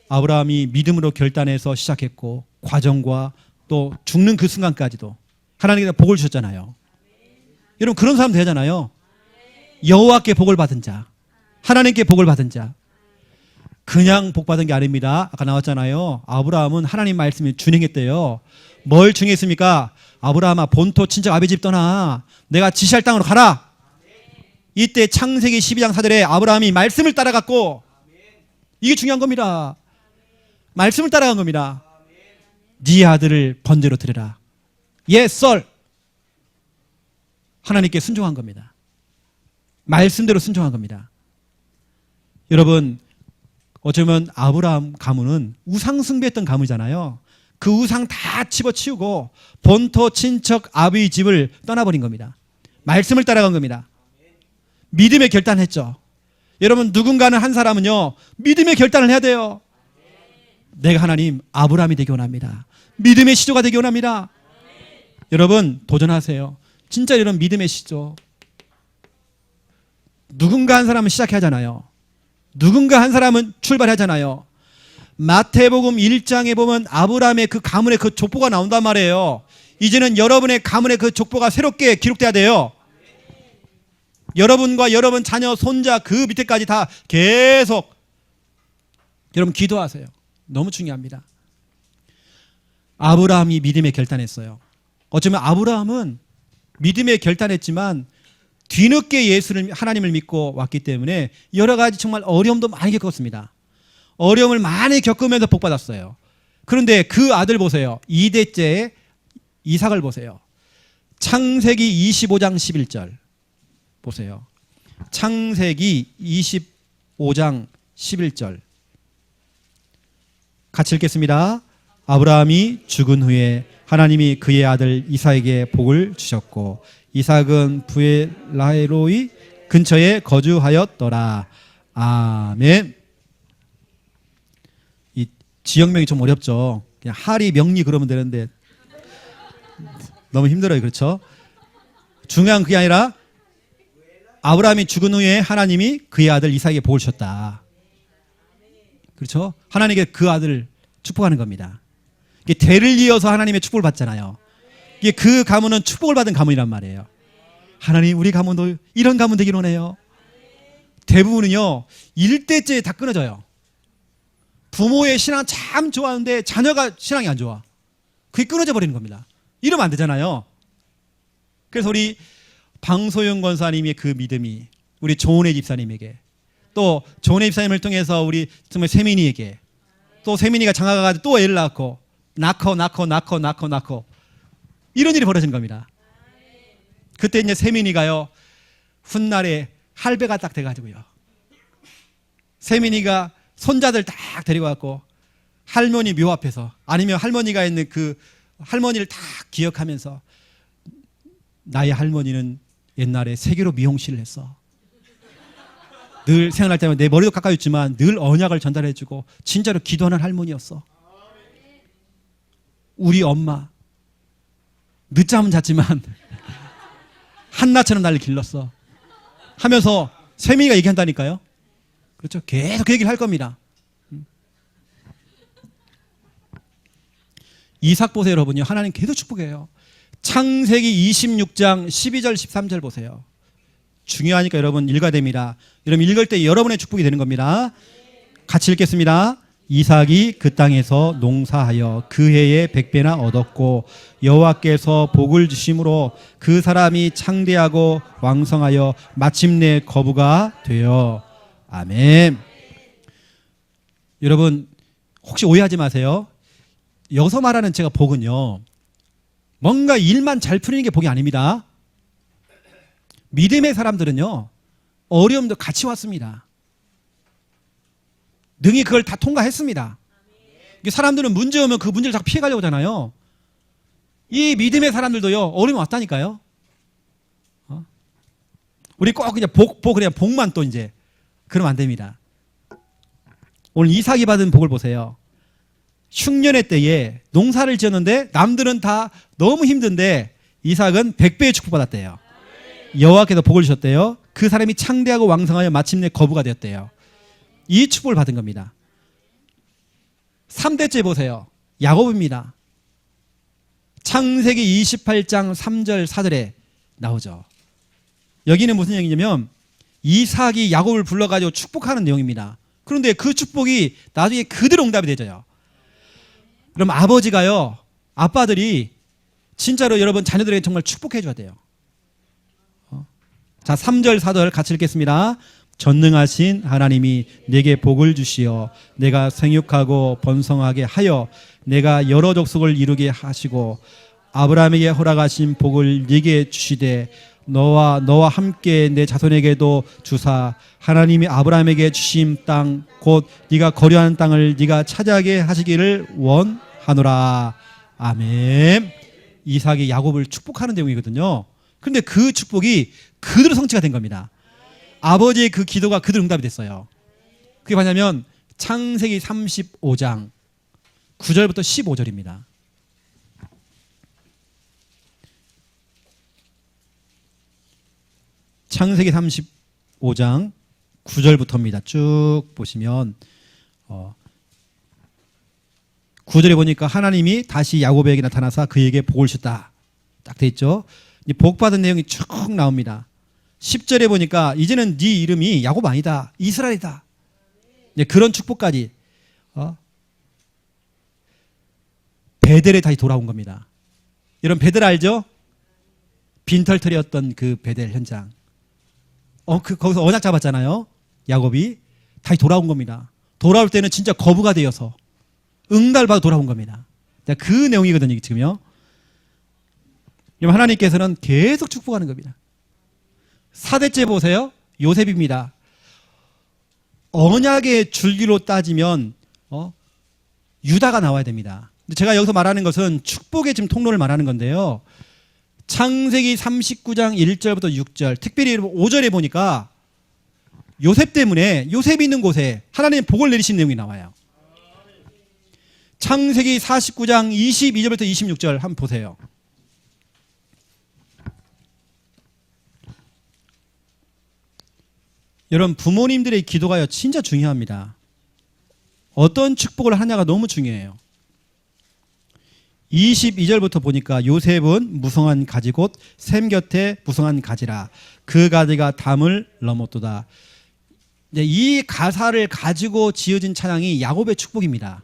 아브라함이 믿음으로 결단해서 시작했고 과정과 또 죽는 그 순간까지도 하나님께서 복을 주셨잖아요. 여러분 그런 사람 되잖아요. 여호와께 복을 받은 자, 하나님께 복을 받은 자. 그냥 복 받은 게 아닙니다. 아까 나왔잖아요. 아브라함은 하나님 말씀을 준행했대요. 뭘 준행했습니까? 아브라함아 본토 친척 아비 집 떠나. 내가 지시할 땅으로 가라. 이때 창세기 12장 4절에 아브라함이 말씀을 따라갔고, 이게 중요한 겁니다. 말씀을 따라간 겁니다. 네 아들을 번제로 드려라. Yes, sir. 하나님께 순종한 겁니다. 말씀대로 순종한 겁니다. 여러분 어쩌면 아브라함 가문은 우상 숭배했던 가문이잖아요. 그 우상 다 집어치우고 본토 친척 아비 집을 떠나버린 겁니다. 말씀을 따라간 겁니다. 믿음의 결단했죠. 여러분 누군가는 한 사람은요 믿음의 결단을 해야 돼요. 내가 하나님 아브라함이 되기 원합니다. 믿음의 시조가 되기 원합니다. 여러분 도전하세요. 진짜 이런 믿음의 시조. 누군가 한 사람은 시작하잖아요. 누군가 한 사람은 출발하잖아요. 마태복음 1장에 보면 아브라함의 그 가문의 그 족보가 나온단 말이에요. 이제는 여러분의 가문의 그 족보가 새롭게 기록돼야 돼요. 여러분과 여러분 자녀, 손자 그 밑에까지 다 계속 여러분 기도하세요. 너무 중요합니다. 아브라함이 믿음의 결단했어요. 어쩌면 아브라함은 믿음의 결단했지만 뒤늦게 예수를 하나님을 믿고 왔기 때문에 여러 가지 정말 어려움도 많이 겪었습니다. 어려움을 많이 겪으면서 복 받았어요. 그런데 그 아들 보세요. 2대째 이삭을 보세요. 창세기 25장 11절 보세요. 창세기 25장 11절 같이 읽겠습니다. 아브라함이 죽은 후에 하나님이 그의 아들 이삭에게 복을 주셨고 이삭은 부엘라헤로이 근처에 거주하였더라. 아멘. 이 지역명이 좀 어렵죠. 그냥 하리 명리 그러면 되는데 너무 힘들어요. 그렇죠? 중요한 그게 아니라 아브라함이 죽은 후에 하나님이 그의 아들 이삭에게 복을 주셨다. 그렇죠? 하나님께 그 아들을 축복하는 겁니다. 이게 대를 이어서 하나님의 축복을 받잖아요. 이게 그 가문은 축복을 받은 가문이란 말이에요. 하나님 우리 가문도 이런 가문 되길 원해요. 대부분은요 1대째 다 끊어져요. 부모의 신앙 참 좋아하는데 자녀가 신앙이 안 좋아. 그게 끊어져 버리는 겁니다. 이러면 안 되잖아요. 그래서 우리 방소영 권사님의 그 믿음이 우리 조은혜 집사님에게 또 조은혜 집사님을 통해서 우리 정말 세민이에게 또 세민이가 장가가 가지고 또 애를 낳고 낳고 이런 일이 벌어진 겁니다. 그때 이제 세민이가요 훗날에 할배가 딱 돼가지고요 세민이가 손자들 딱 데리고 왔고 할머니 묘 앞에서 아니면 할머니가 있는 그 할머니를 딱 기억하면서 나의 할머니는 옛날에 세계로 미용실을 했어. 늘 생각날 때마다 내 머리도 가까이 있지만 늘 언약을 전달해주고 진짜로 기도하는 할머니였어. 우리 엄마 늦잠은 잤지만 한나처럼 나를 길렀어 하면서 세민이가 얘기한다니까요. 그렇죠? 계속 그 얘기를 할 겁니다. 이삭 보세요, 여러분요. 하나님 계속 축복해요. 창세기 26장 12절 13절 보세요. 중요하니까 여러분 읽어야 됩니다. 여러분 읽을 때 여러분의 축복이 되는 겁니다. 같이 읽겠습니다. 이삭이 그 땅에서 농사하여 그 해에 100배나 얻었고 여호와께서 복을 주심으로 그 사람이 창대하고 왕성하여 마침내 거부가 되어. 아멘. 여러분 혹시 오해하지 마세요. 여기서 말하는 제가 복은요, 뭔가 일만 잘 풀리는 게 복이 아닙니다. 믿음의 사람들은요, 어려움도 같이 왔습니다. 능히 그걸 다 통과했습니다. 사람들은 문제 오면 그 문제를 자꾸 피해가려고 하잖아요. 이 믿음의 사람들도요, 어려움이 왔다니까요. 우리 꼭 그냥 그냥 복만 또 이제, 그러면 안 됩니다. 오늘 이삭이 받은 복을 보세요. 흉년의 때에 농사를 지었는데 남들은 다 너무 힘든데 이삭은 100배의 축복받았대요. 여호와께서 복을 주셨대요. 그 사람이 창대하고 왕성하여 마침내 거부가 되었대요. 이 축복을 받은 겁니다. 3대째 보세요. 야곱입니다. 창세기 28장 3절 4절에 나오죠. 여기는 무슨 얘기냐면 이삭이 야곱을 불러가지고 축복하는 내용입니다. 그런데 그 축복이 나중에 그대로 응답이 되져요. 그럼 아버지가요, 아빠들이 진짜로 여러분 자녀들에게 정말 축복해 줘야 돼요. 자, 3절 4절 같이 읽겠습니다. 전능하신 하나님이 내게 복을 주시어 내가 생육하고 번성하게 하여 내가 여러 족속을 이루게 하시고 아브라함에게 허락하신 복을 네게 주시되 너와 함께 내 자손에게도 주사 하나님이 아브라함에게 주신 땅 곧 네가 거류하는 땅을 네가 차지하게 하시기를 원하노라. 아멘. 이삭이 야곱을 축복하는 내용이거든요. 그런데 그 축복이 그대로 성취가 된 겁니다. 아버지의 그 기도가 그대로 응답이 됐어요. 그게 뭐냐면 창세기 35장 9절부터 15절입니다. 창세기 35장 9절부터입니다. 쭉 보시면 9절에 보니까 하나님이 다시 야곱에게 나타나사 그에게 복을 주셨다. 딱 돼 있죠. 복 받은 내용이 쭉 나옵니다. 10절에 보니까 이제는 네 이름이 야곱 아니다. 이스라엘이다. 그런 축복까지 베델에 다시 돌아온 겁니다. 여러분 베델 알죠? 빈털터리였던 그 베델 현장. 거기서 언약 잡았잖아요. 야곱이 다시 돌아온 겁니다. 돌아올 때는 진짜 거부가 되어서 응답을 받아 돌아온 겁니다. 그 내용이거든요, 지금요. 하나님께서는 계속 축복하는 겁니다. 4대째 보세요. 요셉입니다. 언약의 줄기로 따지면 유다가 나와야 됩니다. 제가 여기서 말하는 것은 축복의 지금 통로를 말하는 건데요. 창세기 39장 1절부터 6절, 특별히 5절에 보니까 요셉 때문에 요셉이 있는 곳에 하나님의 복을 내리신 내용이 나와요. 창세기 49장 22절부터 26절 한번 보세요. 여러분 부모님들의 기도가요 진짜 중요합니다. 어떤 축복을 하냐가 너무 중요해요. 22절부터 보니까 요셉은 무성한 가지 곧 샘 곁에 무성한 가지라 그 가지가 담을 넘었도다. 이 가사를 가지고 지어진 찬양이 야곱의 축복입니다.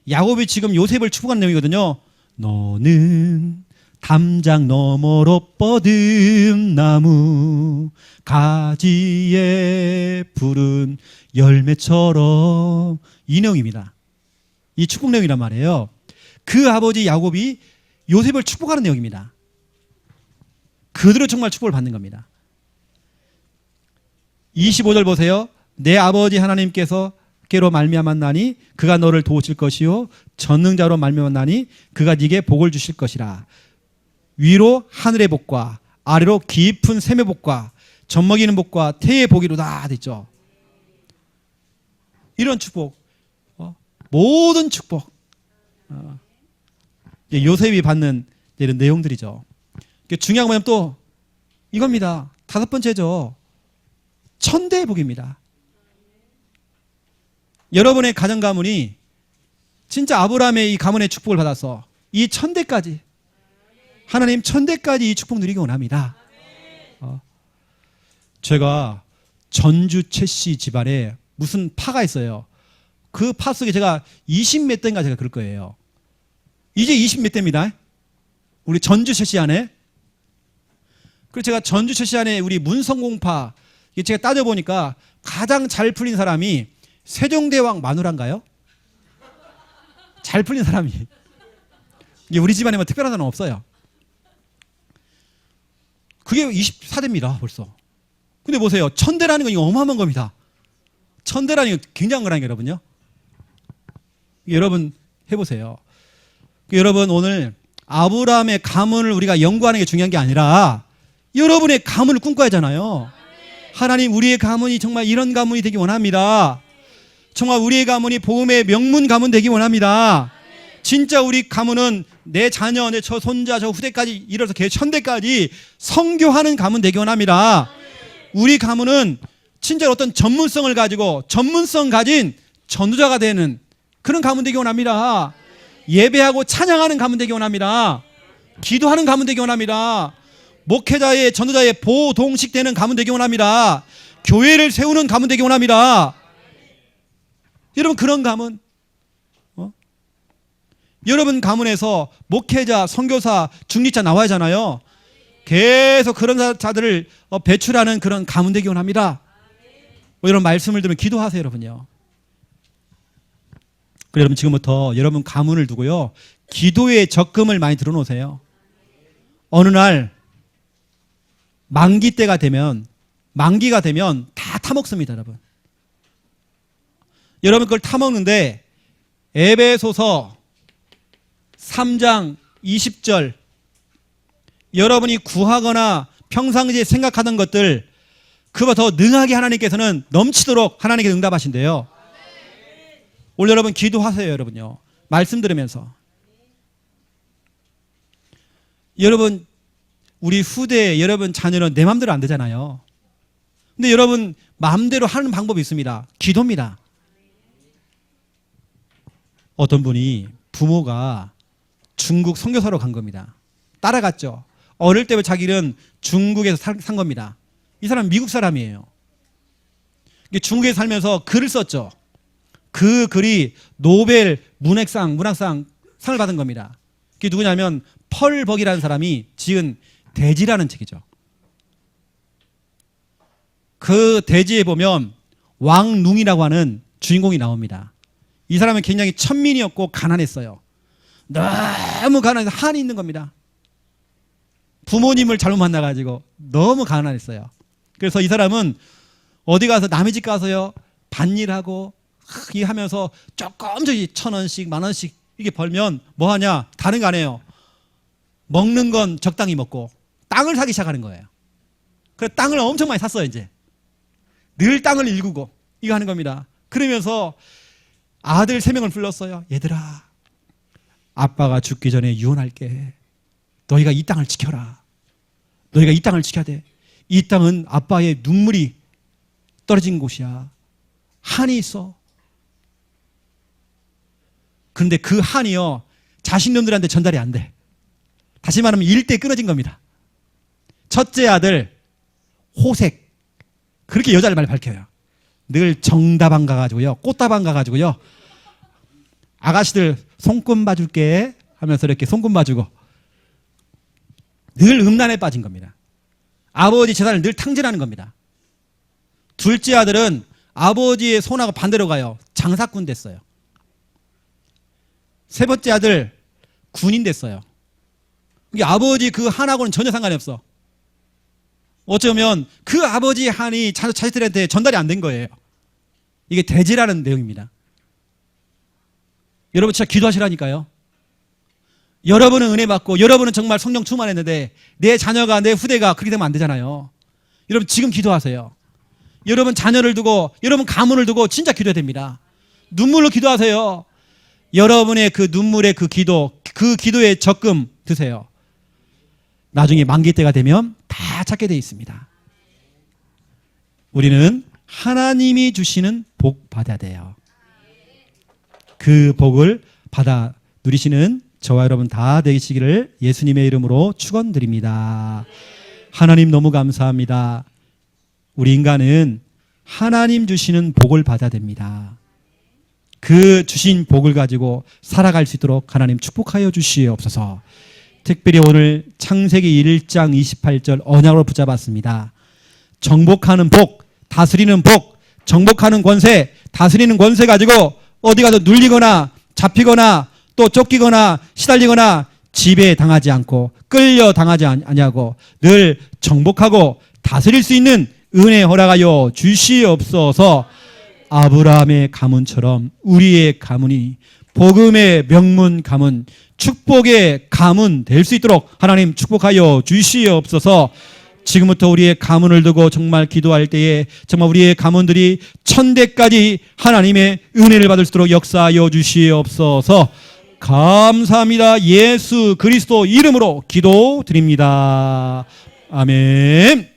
야곱이 지금 요셉을 축복한 내용이거든요. 너는 담장 너머로 뻗은 나무 가지에 푸른 열매처럼, 이 내용입니다. 이 축복 내용이란 말이에요. 그 아버지 야곱이 요셉을 축복하는 내용입니다. 그대로 정말 축복을 받는 겁니다. 25절 보세요. 내 아버지 하나님께서 께로 말미암았나니 그가 너를 도우실 것이요 전능자로 말미암았나니 그가 네게 복을 주실 것이라. 위로 하늘의 복과 아래로 깊은 샘의 복과 젖먹이는 복과 태의 복이로다 됐죠. 이런 축복, 모든 축복. 요셉이 받는 이런 내용들이죠. 중요한 건 또 이겁니다. 5번째죠. 천대의 복입니다. 여러분의 가정 가문이 진짜 아브라함의 이 가문의 축복을 받아서 이 천대까지, 하나님 천대까지 이 축복 누리기 원합니다. 제가 전주 최씨 집안에 무슨 파가 있어요. 그 파 속에 제가 20몇 대인가 제가 그럴 거예요. 이제 20몇 대입니다. 우리 전주 최씨 안에. 그래서 제가 전주 최씨 안에 우리 문성공파, 이게 제가 따져보니까 가장 잘 풀린 사람이 세종대왕 마누라인가요? 잘 풀린 사람이. 이게 우리 집안에만 특별한 사람은 없어요. 그게 24대입니다, 벌써. 근데 보세요. 천대라는 건 이거 어마어마한 겁니다. 천대라는 건 굉장한 거라는 게 여러분요. 여러분 해보세요. 여러분 오늘 아브라함의 가문을 우리가 연구하는 게 중요한 게 아니라 여러분의 가문을 꿈꿔야 하잖아요. 하나님 우리의 가문이 정말 이런 가문이 되기 원합니다. 정말 우리의 가문이 복음의 명문 가문 되기 원합니다. 진짜 우리 가문은 내 자녀, 내 저 손자, 저 후대까지 이뤄서 천대까지 선교하는 가문 되기 원합니다. 우리 가문은 진짜 어떤 전문성을 가지고 전문성 가진 전도자가 되는 그런 가문 되기 원합니다. 예배하고 찬양하는 가문 되기 원합니다. 기도하는 가문 되기 원합니다. 목회자의 전도자의 보동식 되는 가문 되기 원합니다. 교회를 세우는 가문 되기 원합니다. 여러분 그런 가문, 여러분 가문에서 목회자, 선교사, 중리자 나와야 하잖아요. 계속 그런 자들을 배출하는 그런 가문 되기 원합니다. 이런 말씀을 들으면 기도하세요, 여러분요. 그래, 여러분 지금부터 여러분 가문을 두고요, 기도의 적금을 많이 들어놓으세요. 어느 날 만기가 되면 다 타먹습니다, 여러분. 여러분 그걸 타먹는데 에베소서 3장 20절, 여러분이 구하거나 평상시에 생각하던 것들 그보다 더 능하게 하나님께서는 넘치도록 하나님께 응답하신대요. 오늘 여러분 기도하세요, 여러분요. 말씀 들으면서. 여러분 우리 후대 여러분 자녀는 내 마음대로 안 되잖아요. 근데 여러분 마음대로 하는 방법이 있습니다. 기도입니다. 어떤 분이 부모가 중국 선교사로 간 겁니다. 따라갔죠. 어릴 때부터 자기는 중국에서 산 겁니다. 이 사람은 미국 사람이에요. 중국에 살면서 글을 썼죠. 그 글이 노벨 문학상 상을 받은 겁니다. 그게 누구냐면 펄 버기라는 사람이 지은 대지라는 책이죠. 그 대지에 보면 왕룽이라고 하는 주인공이 나옵니다. 이 사람은 굉장히 천민이었고 가난했어요. 너무 가난해서 한이 있는 겁니다. 부모님을 잘못 만나가지고 너무 가난했어요. 그래서 이 사람은 어디 가서 남의 집 가서요, 밭일하고 이 하면서 조금씩 1,000원씩 10,000원씩 이게 벌면 뭐 하냐? 다른 거 안 해요. 먹는 건 적당히 먹고 땅을 사기 시작하는 거예요. 그래서 땅을 엄청 많이 샀어요. 이제 늘 땅을 일구고 이거 하는 겁니다. 그러면서 아들 3명을 불렀어요. 얘들아, 아빠가 죽기 전에 유언할게. 너희가 이 땅을 지켜라. 너희가 이 땅을 지켜야 돼. 이 땅은 아빠의 눈물이 떨어진 곳이야. 한이 있어. 그런데 그 한이요, 자식놈들한테 전달이 안 돼. 다시 말하면 일대 끊어진 겁니다. 첫째 아들 호색, 그렇게 여자를 많이 밝혀요. 늘 정다방 가가지고요, 꽃다방 가가지고요, 아가씨들 손금 봐줄게 하면서 이렇게 손금 봐주고 늘 음란에 빠진 겁니다. 아버지 재산을 늘 탕진하는 겁니다. 둘째 아들은 아버지의 손하고 반대로 가요. 장사꾼 됐어요. 세 번째 아들 군인 됐어요. 이게 아버지 그 한하고는 전혀 상관이 없어. 어쩌면 그 아버지 한이 자식들한테 전달이 안 된 거예요. 이게 대지라는 내용입니다. 여러분 진짜 기도하시라니까요. 여러분은 은혜 받고 여러분은 정말 성령 충만했는데 내 자녀가, 내 후대가 그렇게 되면 안 되잖아요. 여러분 지금 기도하세요. 여러분 자녀를 두고, 여러분 가문을 두고 진짜 기도해야 됩니다. 눈물로 기도하세요. 여러분의 그 눈물의 그 기도, 그 기도에 적금 드세요. 나중에 만기 때가 되면 다 찾게 돼 있습니다. 우리는 하나님이 주시는 복 받아야 돼요. 그 복을 받아 누리시는 저와 여러분 다 되시기를 예수님의 이름으로 축원드립니다. 하나님 너무 감사합니다. 우리 인간은 하나님 주시는 복을 받아야 됩니다. 그 주신 복을 가지고 살아갈 수 있도록 하나님 축복하여 주시옵소서. 특별히 오늘 창세기 1장 28절 언약으로 붙잡았습니다. 정복하는 복, 다스리는 복, 정복하는 권세, 다스리는 권세 가지고 어디 가서 눌리거나 잡히거나 또 쫓기거나 시달리거나 지배 당하지 않고 끌려 당하지 아니하고 늘 정복하고 다스릴 수 있는 은혜 허락하여 주시옵소서. 아브라함의 가문처럼 우리의 가문이 복음의 명문 가문, 축복의 가문 될 수 있도록 하나님 축복하여 주시옵소서. 지금부터 우리의 가문을 두고 정말 기도할 때에 정말 우리의 가문들이 천대까지 하나님의 은혜를 받을 수 있도록 역사하여 주시옵소서. 감사합니다. 예수 그리스도 이름으로 기도드립니다. 아멘.